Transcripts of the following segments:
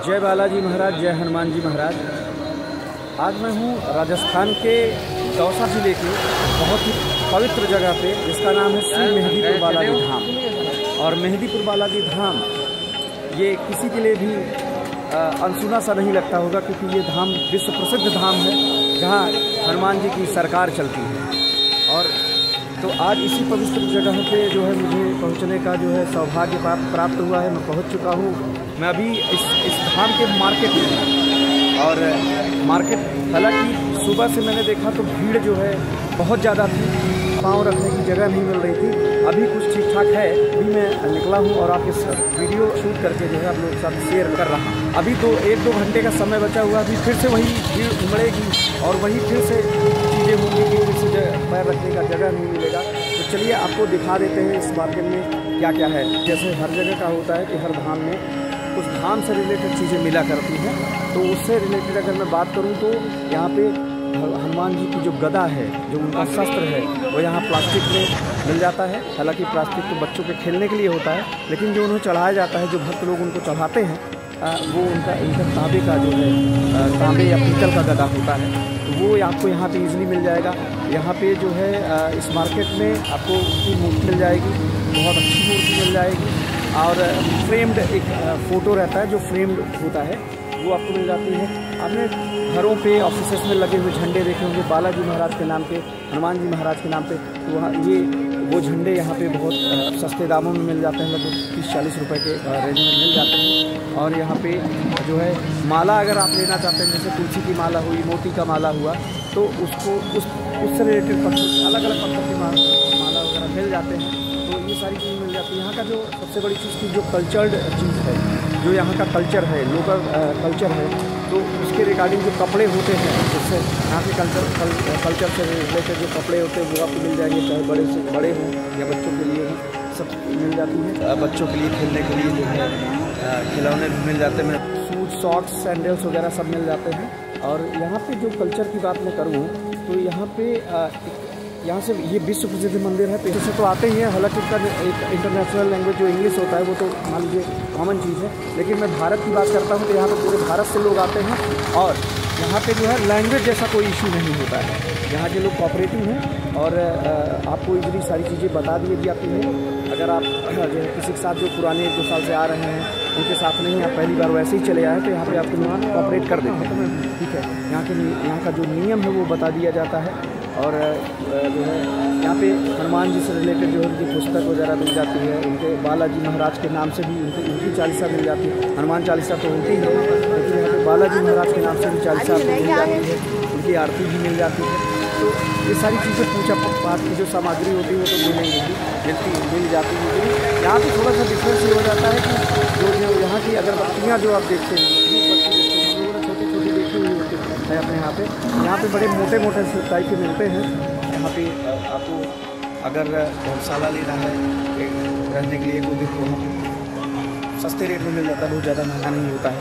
जय बालाजी महाराज, जय हनुमान जी महाराज। आज मैं हूँ राजस्थान के दौसा जिले के बहुत ही पवित्र जगह पे, जिसका नाम है श्री मेहंदीपुर बालाजी धाम। और मेहंदीपुर बालाजी धाम ये किसी के लिए भी अनसुना सा नहीं लगता होगा, क्योंकि ये धाम विश्व प्रसिद्ध धाम है जहाँ हनुमान जी की सरकार चलती है। और तो आज इसी पवित्र जगह पे जो है मुझे पहुंचने का जो है सौभाग्य प्राप्त हुआ है। मैं पहुंच चुका हूँ। मैं अभी इस धाम के मार्केट में, और मार्केट हालांकि सुबह से मैंने देखा तो भीड़ जो है बहुत ज़्यादा थी, पाँव रखने की जगह नहीं मिल रही थी। अभी कुछ ठीक ठाक है। अभी मैं निकला हूँ और आपके वीडियो शूट करके जो है आप लोगों के साथ शेयर कर रहा हूँ। अभी तो 1-2 घंटे का समय बचा हुआ। अभी फिर से वही भीड़ उमड़ेगी और वही फिर से चीज़ें होंगी कि फिर से पैर रखने का जगह नहीं मिलेगा। तो चलिए आपको दिखा देते हैं इस मार्केट में क्या क्या है। जैसे हर जगह का होता है कि हर धाम में उस धाम से रिलेटेड चीज़ें मिला करती हैं, तो उससे रिलेटेड अगर मैं बात करूँ तो यहाँ पे हनुमान जी की जो गदा है, जो उनका शस्त्र है, वो यहाँ प्लास्टिक में मिल जाता है। हालांकि प्लास्टिक तो बच्चों के खेलने के लिए होता है, लेकिन जो उन्हें चढ़ाया जाता है, जो भक्त लोग उनको चढ़ाते हैं, वो उनका तांबे का जो है तांबे या पीतल का गदा होता है, तो वो आपको यहाँ पे इजीली मिल जाएगा। यहाँ पे जो है इस मार्केट में आपको उसकी मूर्ति मिल जाएगी, बहुत अच्छी मूर्ति मिल जाएगी। और फ्रेम्ड एक फ़ोटो रहता है जो फ्रेम्ड होता है, वो आपको मिल जाती है। आपने घरों पे, ऑफिसेस में लगे हुए झंडे देखे होंगे बालाजी महाराज के नाम पे, हनुमान जी महाराज के नाम पे, तो वहाँ ये वो झंडे यहाँ पे बहुत सस्ते दामों में मिल जाते हैं, लगभग 30-40 रुपये के रेंज में मिल जाते हैं। और यहाँ पे जो है माला अगर आप लेना चाहते हैं, जैसे तुलसी की माला हुई, मोती का माला हुआ, तो उसको उससे रिलेटेड पत्थर, अलग अलग पत्थर की माला वगैरह मिल जाते हैं। तो ये सारी चीज़ें मिल जाती है। यहाँ का जो सबसे बड़ी चीज़ की जो कल्चर्ड चीज़ है, जो यहाँ का कल्चर है, लोकल कल्चर है, तो उसके रिगार्डिंग जो कपड़े होते हैं, जिससे यहाँ के कल्चर से रिलेटेड जो कपड़े होते हैं वो आपको मिल जाएंगे, चाहे बड़े से बड़े हों या बच्चों के लिए हों, सब मिल जाती है। बच्चों के लिए खेलने के लिए जो है खिलौने भी मिल जाते हैं, शूज, सॉक्स, सैंडल्स वगैरह सब मिल जाते हैं। और यहाँ पे जो कल्चर की बात मैं करूँ तो यहाँ से ये विश्व प्रसिद्ध मंदिर है। पेशे से तो आते ही हैं, हालांकि इसका एक इंटरनेशनल लैंग्वेज जो इंग्लिश होता है वो तो मान लीजिए कॉमन चीज़ है, लेकिन मैं भारत की बात करता हूँ तो यहाँ पर पूरे भारत से लोग आते हैं। और यहाँ पे जो है लैंग्वेज जैसा कोई इशू नहीं होता है। यहाँ के लोग कोऑपरेटिव हैं और आपको इजली सारी चीज़ें बता दी जाती हैं। अगर आप जो है किसी के साथ जो पुराने 1-2 साल से आ रहे हैं उनके साथ नहीं, आप पहली बार वैसे ही चले आए, तो यहाँ पे आपको यहाँ कोऑपरेट कर देते हैं, ठीक है। यहाँ का जो नियम है वो बता दिया जाता है। और जो है यहाँ पे हनुमान जी से रिलेटेड जो है उनकी पुस्तक वगैरह मिल जाती है। उनके बालाजी महाराज के नाम से भी उनकी चालीसा मिल जाती है। हनुमान चालीसा तो होती है, लेकिन यहाँ पे बालाजी महाराज के नाम से भी चालीसा मिल जाती है, उनकी आरती भी मिल जाती है। तो ये सारी चीज़ें पूजा पाठ की जो सामग्री होती है वो तो मिल जाती है। यहाँ पे थोड़ा सा डिफरेंस ये हो जाता है कि जो यहाँ की अगरबत्तियाँ जो आप देखते हैं, छोटी देखी हुई होती है अपने यहाँ पे बड़े मोटे टाइप के मिलते हैं। यहाँ पे आपको अगर धर्मशाला लेना है रहने के लिए, कोई वहाँ सस्ते रेट में मिल जाता है, बहुत ज़्यादा महंगा नहीं होता है।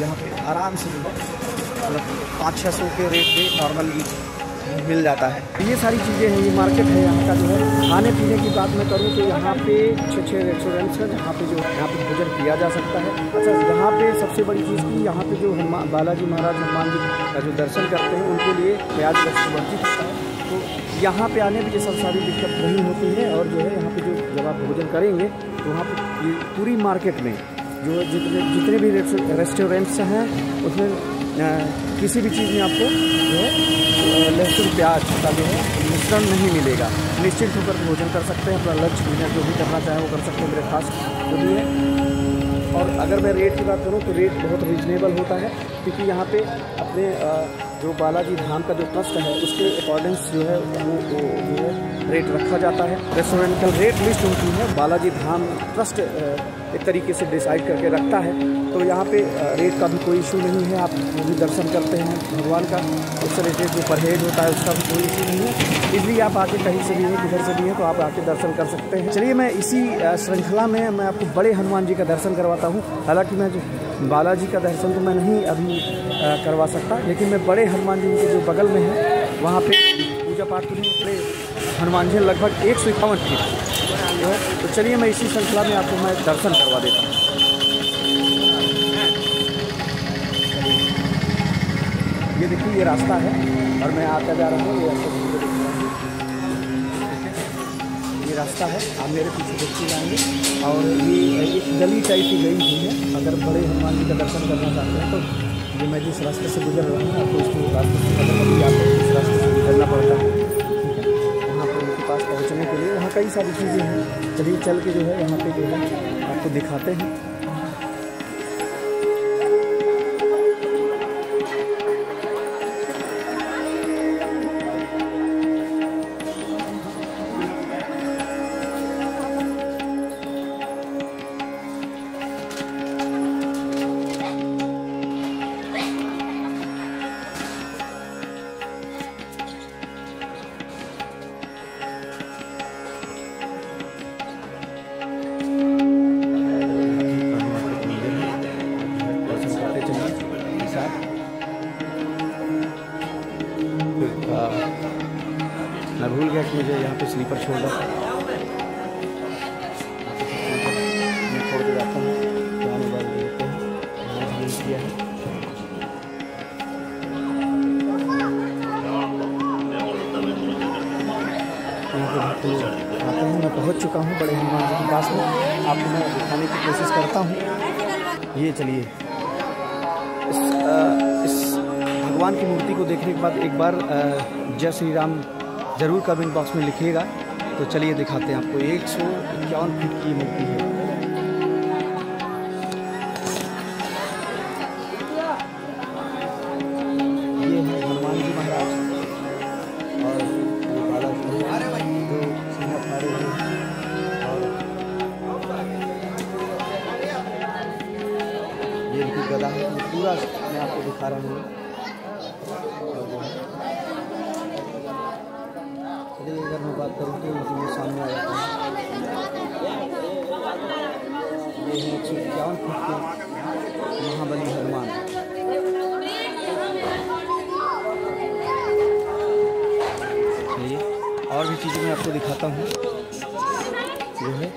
यहाँ पे आराम से मतलब 500-600 के रेट में नॉर्मली मिल जाता है। ये सारी चीज़ें हैं, ये मार्केट है यहाँ का। जो है खाने पीने की बात मैं करूँ तो यहाँ पे अच्छे रेस्टोरेंट्स हैं जहाँ पे भोजन किया जा सकता है। अच्छा, यहाँ पे सबसे बड़ी चीज़ की, यहाँ पे जो बालाजी महाराज हनुमान जी का जो दर्शन करते हैं उनके लिए प्याज लहसुन वर्जित होता है, तो यहाँ पे आने में ये सब सारी दिक्कत नहीं होती है। और जो है यहाँ पे जब आप भोजन करेंगे तो वहाँ पर पूरी मार्केट में जो जितने भी रेस्टोरेंट्स हैं उसमें किसी भी चीज़ में आपको जो है लहसुन प्याज का जो है मिश्रण नहीं मिलेगा। निश्चित होकर भोजन कर सकते हैं, अपना लंच डिनर जो भी करना चाहें वो कर सकते हैं, ब्रेकफास्ट जो भी है। और अगर मैं रेट की बात करूँ तो रेट बहुत रीजनेबल होता है, क्योंकि यहाँ पे अपने जो बालाजी धाम का जो ट्रस्ट है उसके अकॉर्डिंग्स जो है वो जो है रेट रखा जाता है। रेस्टोरेंटल रेट लिस्ट होती है, बालाजी धाम ट्रस्ट एक तरीके से डिसाइड करके रखता है। तो यहाँ पे रेट का भी कोई इशू नहीं है। आप जो भी दर्शन करते हैं भगवान का, उससे रिलेटेड जो परहेज होता है उसका भी कोई इशू नहीं है। इसलिए आप आके कहीं से भी हैं, किधर से भी हैं, तो आप आके दर्शन कर सकते हैं। चलिए मैं इसी श्रृंखला में मैं आपको बड़े हनुमान जी का दर्शन करवाता हूँ। हालाँकि मैं जो बालाजी का दर्शन तो मैं नहीं अभी करवा सकता, लेकिन मैं बड़े हनुमान जी के जो बगल में है वहाँ पे पूजा पाठ के लिए बड़े हनुमान जी लगभग 151 फीट जो है। तो चलिए मैं इसी श्रृंखला में आपको मैं दर्शन करवा देता हूँ। ये रास्ता है और मैं आता जा रहा हूँ। ये ये रास्ता है, आप मेरे पीछे देखते जाएंगे। और ये एक गली टाइप की गई हुई है। अगर बड़े हनुमान जी का दर्शन करना चाहते हैं तो ये मैं जिस रास्ते से गुजर रहा हूँ आपको इसको रास्ते से कभी आपको इस रास्ते से गुजरना पड़ता है। वहाँ पर उनके पास पहुँचने के लिए वहाँ कई सारी चीज़ें हैं। चलिए चल के जो है यहाँ पे जो है आपको दिखाते हैं। मैं भूल गया कि मुझे यहाँ पे स्लीपर छोड़ना है। मैं छोड़ के जाता हूँ, पुरानी बात देते हैं यूज़ किया है। यहाँ पे आते हैं, मैं पहुँच चुका हूँ बड़े हनुमान जी के पास में। आपको मैं दिखाने की कोशिश करता हूँ। ये चलिए इस भगवान की मूर्ति को देखने के बाद एक बार जय श्री राम ज़रूर कमेंट बॉक्स में लिखिएगा। तो चलिए दिखाते हैं आपको। 151 फीट की मूर्ति है। ये है हनुमान जी महाराज और ये बालाजी जो सिंह मारे हुए हैं। और ये इनकी गदा है, ये पूरा मैं आपको दिखा रहा हूँ। अगर मैं बात करूँ तो ये सामने आ जाता है। ये है 151 फीट के महाबली हनुमान। चलिए और भी चीज़ें मैं आपको दिखाता हूँ। जो है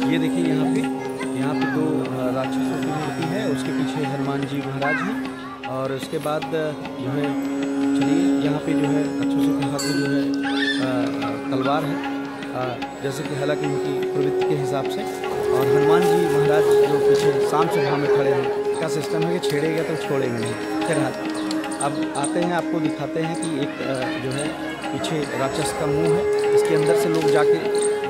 ये देखिए यहाँ पे दो राक्षसों की मूर्ति है। उसके पीछे हनुमान जी महाराज हैं। और उसके बाद जो है चलिए यहाँ पे जो है राक्षसों के हाथ में जो है तलवार है, जैसे कि हालांकि उनकी प्रवृत्ति के हिसाब से। और हनुमान जी महाराज जो पीछे शांत स्वभाव में खड़े हैं। का सिस्टम है कि छेड़ेगा तो छोड़ेंगे नहीं। फिर अब आते हैं, आपको दिखाते हैं कि एक जो है पीछे राक्षस का मुँह है। इसके अंदर से लोग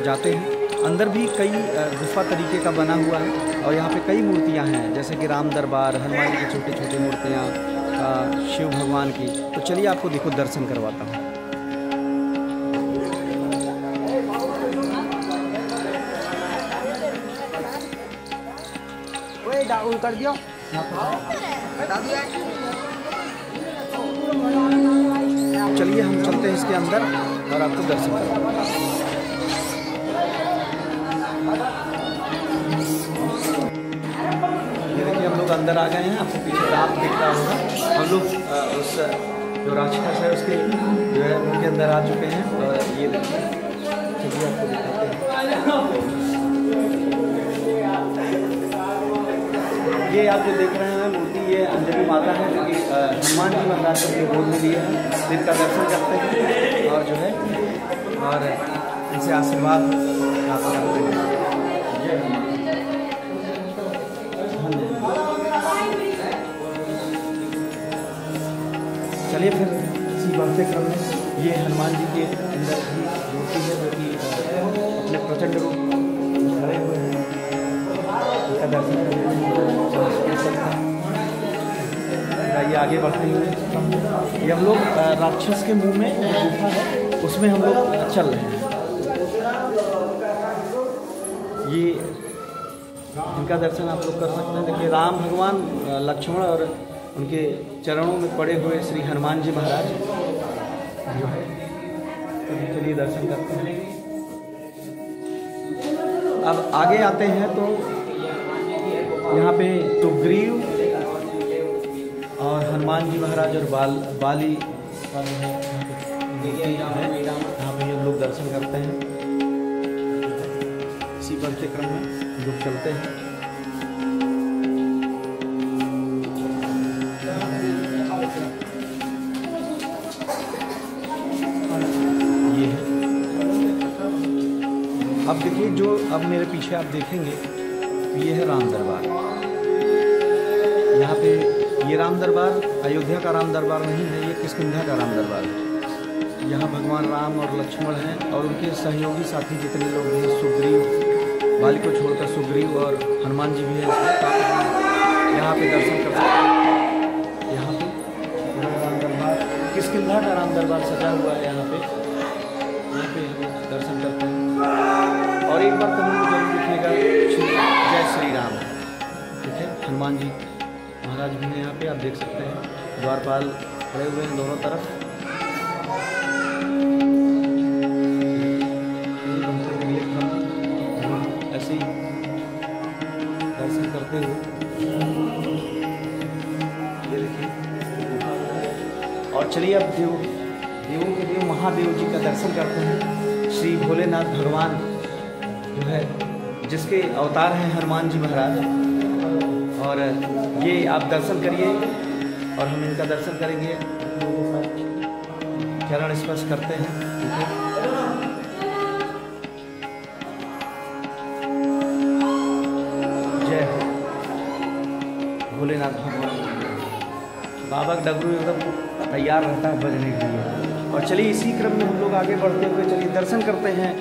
जाते हैं। अंदर भी कई गुफा तरीके का बना हुआ है। और यहाँ पे कई मूर्तियाँ हैं, जैसे कि राम दरबार, हनुमान की छोटी छोटी मूर्तियाँ, शिव भगवान की। तो चलिए आपको देखो दर्शन करवाता हूँ। डाउन कर दियो। चलिए हम चलते हैं इसके अंदर और आपको दर्शन करवाते हैं। ये देखिए हम लोग अंदर आ गए हैं। आपको पीछे रात दिख रहा होगा। हम लोग उस जो राक्षस है उसके जो है उनके अंदर आ चुके हैं। और ये देखिए चलिए आपको दिखाते हैं। ये आप जो देख रहे हैं मूर्ति, ये अंजलि माता है, जो कि हनुमान जी महाराज के गोद में लिए हैं। इनका दर्शन करते हैं और जो है और इनसे आशीर्वाद प्राप्त करते हैं। चलिए फिर इसी बढ़ते क्रम में ये हनुमान जी के अंदर भी मूर्ति है, जो कि अपने प्रचंड रूप खड़े हुए हैं। इनका दर्शन ये आगे बढ़ते हुए ये हम लोग राक्षस के मुंह में गुफा है, उसमें हम लोग चल रहे हैं। ये इनका दर्शन आप लोग कर सकते हैं। देखिए राम भगवान, लक्ष्मण और उनके चरणों में पड़े हुए श्री हनुमान जी महाराज जो है। चलिए दर्शन करते हैं। अब आगे आते हैं तो यहाँ पे सुग्रीव और हनुमान जी महाराज और बाली का जो है मूर्ति है। यहाँ पे हम लोग दर्शन करते हैं। इसी बढ़ते क्रम में लोग चलते हैं। ये है। अब देखिए, जो अब मेरे पीछे आप देखेंगे ये है राम दरबार। यहाँ पे ये राम दरबार अयोध्या का राम दरबार नहीं है, ये किष्किंधा का राम दरबार है। यहाँ भगवान राम और लक्ष्मण हैं और उनके सहयोगी साथी जितने लोग हैं, सुग्रीव, बाली को छोड़कर सुग्रीव और हनुमान जी भी हैं। यहाँ पे दर्शन कर सकते हैं। यहाँ पे राम दरबार, किष्किंधा का राम दरबार सजा हुआ है। यहाँ पे दर्शन करते हैं। और एक बार कभी जरूर दिखेगा जय श्री राम, ठीक है। हनुमान जी महाराज भी हैं यहाँ पे, आप देख सकते हैं। द्वारपाल खड़े हुए हैं दोनों तरफ। ऐसे ही दर्शन करते हुए ये देखिए। और चलिए अब देवों के देव महादेव जी का दर्शन करते हैं। श्री भोलेनाथ भगवान जो है, जिसके अवतार हैं हनुमान जी महाराज। और ये आप दर्शन करिए और हम इनका दर्शन करेंगे। चरण स्पर्श करते हैं, ठीक है। जय हो भोलेनाथ भगवान। बाबा का डगरू एकदम तैयार रहता है बजने के लिए। और चलिए इसी क्रम में हम लोग आगे बढ़ते हुए चलिए दर्शन करते हैं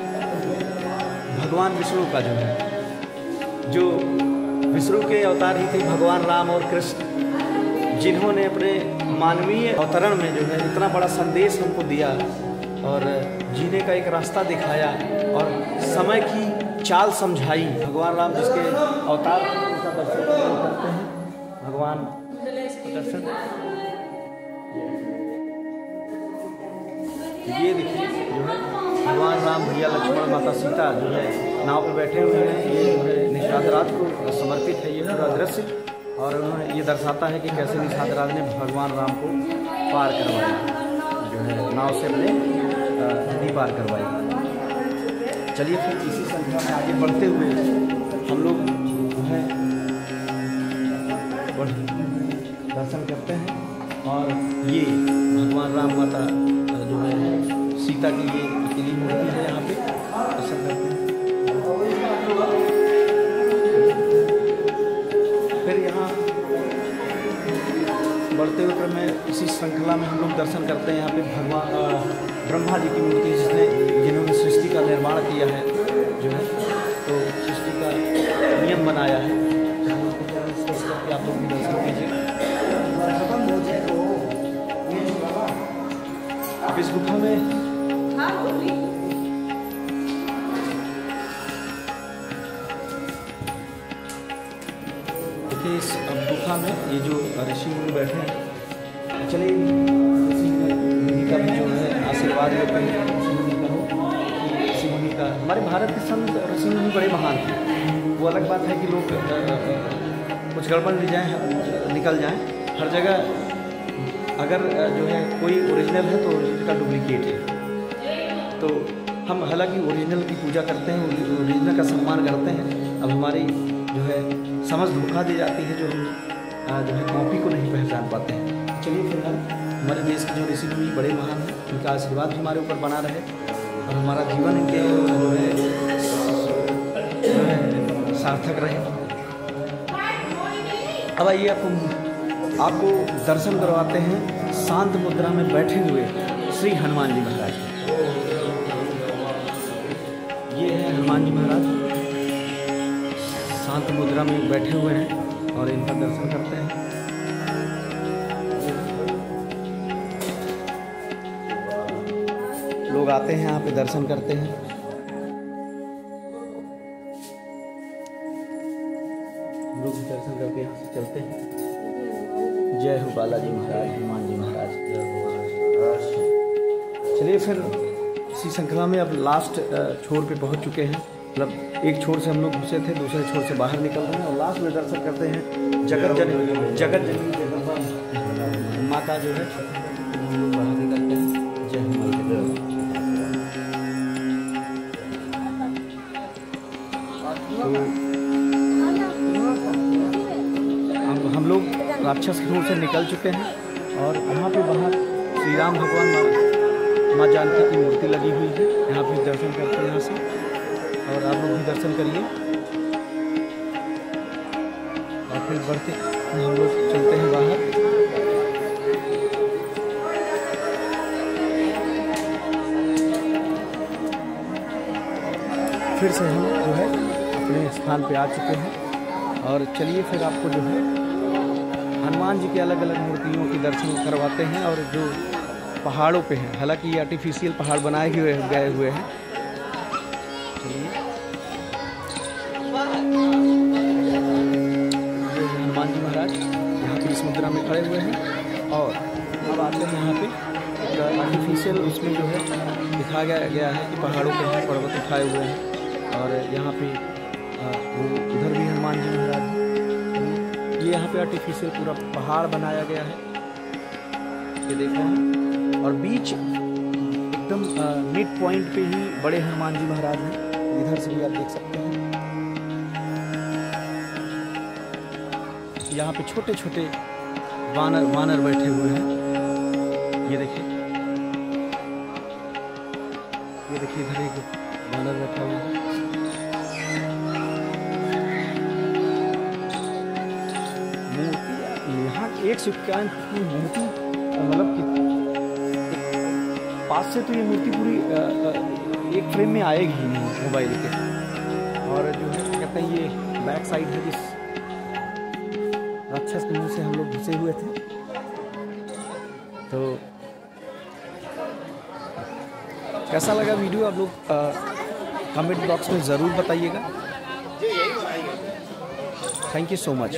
भगवान विष्णु का, जो है, जो विष्णु के अवतार ही थे भगवान राम और कृष्ण, जिन्होंने अपने मानवीय अवतरण में जो है इतना बड़ा संदेश हमको दिया और जीने का एक रास्ता दिखाया और समय की चाल समझाई। भगवान राम जिसके अवतार उनका दर्शन करते हैं। भगवान दर्शन ये देखिए, जो है भगवान राम, भैया लक्ष्मण, माता सीता जो है नाव पे बैठे हुए हैं। ये जो है निषाद राज को समर्पित है ये पूरा दृश्य। और उन्होंने ये दर्शाता है कि कैसे निषाद राज ने भगवान राम को पार करवाया, जो है नाव से अपने नदी पार करवाई। चलिए फिर इसी संख्या में आगे बढ़ते हुए हम लोग जो है दर्शन करते हैं। और ये भगवान राम माता जो है सीता की ये अकेली मूर्ति है, यहाँ पे दर्शन करते हैं। फिर यहाँ बढ़ते हुए क्रम में इसी श्रृंखला में हम लोग दर्शन करते हैं। यहाँ पे भगवान ब्रह्मा जी की मूर्ति, जिन्होंने सृष्टि का निर्माण किया है, जो है तो सृष्टि का नियम बनाया है। आप लोग भी दर्शन कीजिए। अब इस गुफा में देखिए, इस गुफा में ये जो ऋषि मुनि बैठे हैं, चलिए ऋषि मुनि का भी जो है आशीर्वाद लेते हैं। ऋषि मुनि का हमारे भारत के संत ऋषि मुनि बड़े महान थे। वो अलग बात है कि लोग कुछ गड़बड़ निकल जाएं। हर जगह अगर जो है कोई ओरिजिनल है तो ओरिजिनल का डुप्लीकेट है। तो हम हालांकि ओरिजिनल की पूजा करते हैं, ओरिजिनल का सम्मान करते हैं। अब हमारी जो है समझ धोखा दी जाती है, जो हम जो है कॉपी को नहीं पहचान पाते हैं। चलिए फिर हमारे देश के जो ऋषि मुनि बड़े महान हैं, उनका आशीर्वाद भी हमारे ऊपर बना रहे और हमारा जीवन इनके जो है सार्थक रहे। अब आइए आपको दर्शन करवाते हैं शांत मुद्रा में बैठे हुए श्री हनुमान जी महाराज। ये है हनुमान जी महाराज, शांत मुद्रा में बैठे हुए हैं और इनका दर्शन करते हैं। लोग आते हैं यहाँ पे दर्शन करते हैं। लोग दर्शन करके यहाँ से चलते हैं। जय हो बालाजी महाराज, हनुमान जी महाराज। चलिए फिर इसी श्रृंखला में अब लास्ट छोर पे पहुंच चुके हैं। मतलब एक छोर से हम लोग घुसे थे, दूसरे छोर से बाहर निकल रहे हैं और लास्ट में दर्शन करते हैं जगत जननी माता जो है। बाहर निकलते हैं। जय हनुमान। तो हम लोग राक्षस कुंड से निकल चुके हैं और यहाँ पे बाहर श्री राम भगवान माँ जानकी की मूर्ति लगी हुई है। यहाँ पे दर्शन करते हैं यहाँ से, और आप लोग भी दर्शन करिए। और फिर बढ़ते हम लोग चलते हैं बाहर। फिर से हम जो है अपने स्थान पे आ चुके हैं, और चलिए फिर आपको जो है हनुमान जी के अलग अलग मूर्तियों के दर्शन करवाते हैं। और जो पहाड़ों पे हैं, हालांकि ये आर्टिफिशियल पहाड़ बनाए गए हुए हैं। चलिए, हनुमान जी महाराज यहाँ पे इस मुद्रा में खड़े हुए हैं। और अब आते हैं यहाँ पे आर्टिफिशियल उसमें जो है दिखाया गया है कि पहाड़ों पे हैं, पर्वत उठाए हुए हैं। और यहाँ पे वो उधर भी हनुमान जी महाराज हैं। ये यहाँ पे आर्टिफिशियल पूरा पहाड़ बनाया गया है, ये देखो। और बीच एकदम मिड पॉइंट पे ही बड़े हनुमान जी महाराज हैं। इधर से भी आप देख सकते हैं। यहाँ पे छोटे छोटे वानर बैठे हुए हैं। ये देखिए इधर एक वानर बैठा हुआ है। यहाँ 151 की मूर्ति, मतलब कि पास से तो ये मूर्ति पूरी एक फ्रेम में आएगी ही नहीं मोबाइल के। और जो है कहते हैं ये बैक साइड है जिस राक्षस के मुंह से हम लोग घुसे हुए थे। तो कैसा लगा वीडियो आप लोग कमेंट बॉक्स में ज़रूर बताइएगा। Thank you so much.